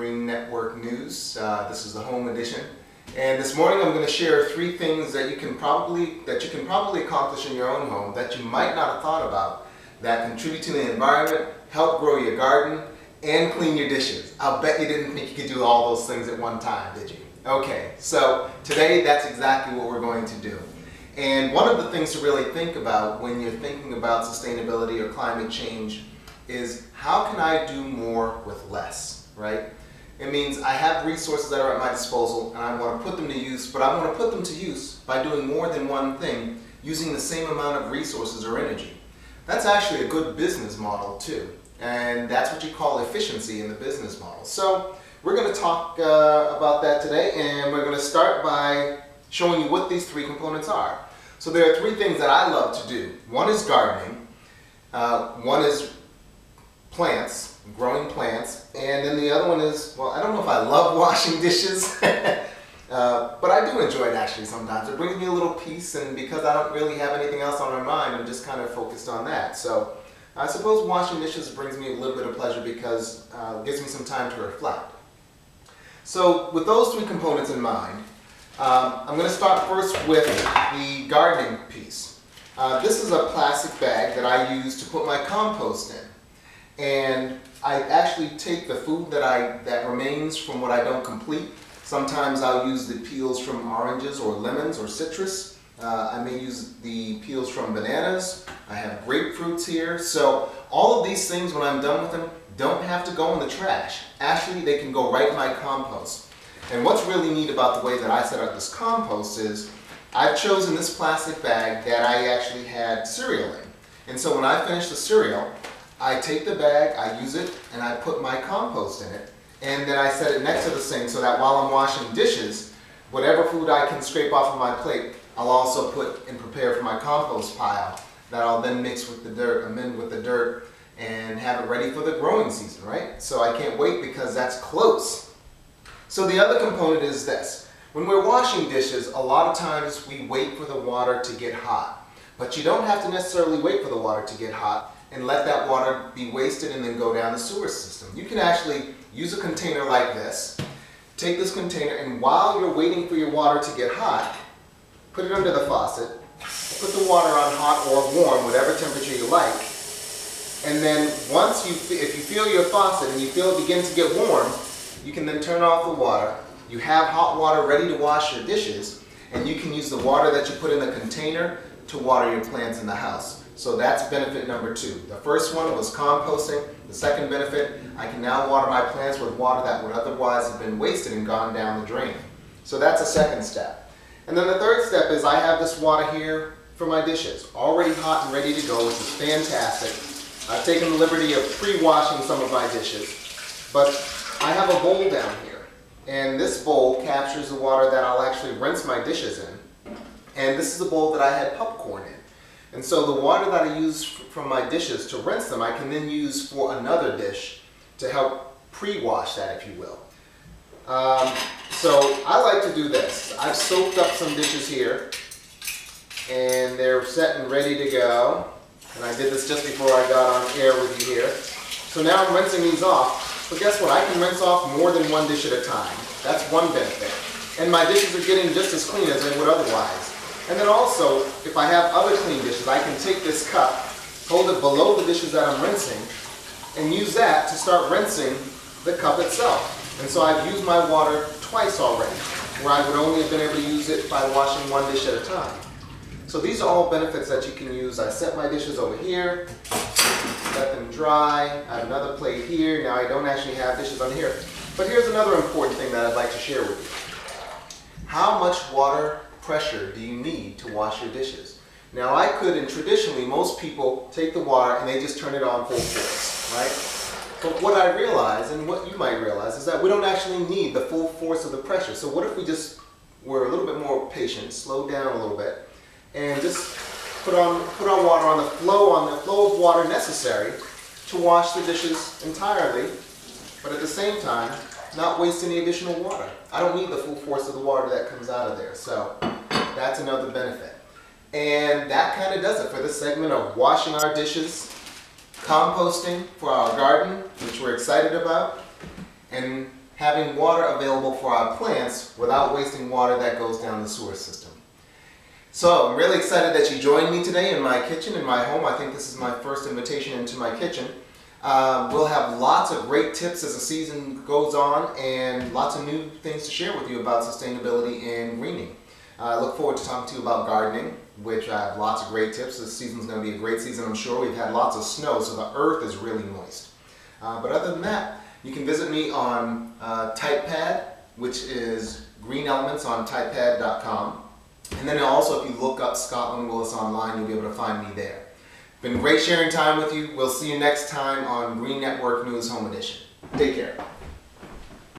Green Network News. This is the home edition, and this morning I'm going to share 3 things that you can probably accomplish in your own home that you might not have thought about that contribute to the environment, help grow your garden, and clean your dishes. I'll bet you didn't think you could do all those things at one time, did you? Okay, so today that's exactly what we're going to do. And one of the things to really think about when you're thinking about sustainability or climate change is how can I do more with less, right? It means I have resources that are at my disposal and I want to put them to use, but I want to put them to use by doing more than one thing using the same amount of resources or energy. That's actually a good business model too, and that's what you call efficiency in the business model. So we're going to talk about that today, and we're going to start by showing you what these 3 components are. So there are 3 things that I love to do. One is gardening, one is plants, growing plants, and then the other one is, well, I don't know if I love washing dishes, but I do enjoy it actually sometimes. It brings me a little peace, and because I don't really have anything else on my mind, I'm just kind of focused on that. So I suppose washing dishes brings me a little bit of pleasure because it gives me some time to reflect. So with those 3 components in mind, I'm going to start first with the gardening piece. This is a plastic bag that I use to put my compost in. And I actually take the food that remains from what I don't complete. Sometimes I'll use the peels from oranges or lemons or citrus. I may use the peels from bananas. I have grapefruits here. So all of these things, when I'm done with them, don't have to go in the trash. Actually, they can go right in my compost. And what's really neat about the way that I set up this compost is I've chosen this plastic bag that I actually had cereal in. And so when I finish the cereal, I take the bag, I use it, and I put my compost in it. And then I set it next to the sink so that while I'm washing dishes, whatever food I can scrape off of my plate, I'll also put and prepare for my compost pile that I'll then mix with the dirt, amend with the dirt, and have it ready for the growing season, right? So I can't wait because that's close. So the other component is this. When we're washing dishes, a lot of times we wait for the water to get hot. But you don't have to necessarily wait for the water to get hot and let that water be wasted and then go down the sewer system. You can actually use a container like this, take this container, and while you're waiting for your water to get hot, put it under the faucet, put the water on hot or warm, whatever temperature you like, and then if you feel your faucet and you feel it begin to get warm, you can then turn off the water. You have hot water ready to wash your dishes, and you can use the water that you put in the container to water your plants in the house. So that's benefit number 2. The first one was composting. The second benefit, I can now water my plants with water that would otherwise have been wasted and gone down the drain. So that's a second step. And then the third step is I have this water here for my dishes, already hot and ready to go, which is fantastic. I've taken the liberty of pre-washing some of my dishes, but I have a bowl down here. And this bowl captures the water that I'll actually rinse my dishes in. And this is a bowl that I had popcorn in. And so the water that I use from my dishes to rinse them, I can then use for another dish to help pre-wash that, if you will. So I like to do this. I've soaked up some dishes here, and they're set and ready to go. And I did this just before I got on air with you here. So now I'm rinsing these off. But guess what? I can rinse off more than one dish at a time. That's one benefit. And my dishes are getting just as clean as they would otherwise. And then also, if I have other clean dishes, I can take this cup, hold it below the dishes that I'm rinsing, and use that to start rinsing the cup itself. And so I've used my water twice already, where I would only have been able to use it by washing one dish at a time. So these are all benefits that you can use. I set my dishes over here, let them dry. I have another plate here. Now I don't actually have dishes on here. But here's another important thing that I'd like to share with you. How much water pressure do you need to wash your dishes? Now I could, and traditionally most people take the water and they just turn it on full force, right? But what I realize, and what you might realize, is that we don't actually need the full force of the pressure. So what if we just were a little bit more patient, slow down a little bit, and just put on water on the flow of water necessary to wash the dishes entirely, but at the same time not waste any additional water. I don't need the full force of the water that comes out of there. So that's another benefit. And that kind of does it for this segment of washing our dishes, composting for our garden, which we're excited about, and having water available for our plants without wasting water that goes down the sewer system. So I'm really excited that you joined me today in my kitchen, in my home. I think this is my first invitation into my kitchen. We'll have lots of great tips as the season goes on and lots of new things to share with you about sustainability and greening. I look forward to talking to you about gardening, which I have lots of great tips. This season's going to be a great season, I'm sure. We've had lots of snow, so the earth is really moist. But other than that, you can visit me on TypePad, which is Green Elements on typepad.com. And then also, if you look up Scotland Willis online, you'll be able to find me there. Been great sharing time with you. We'll see you next time on Green Network News Home Edition. Take care.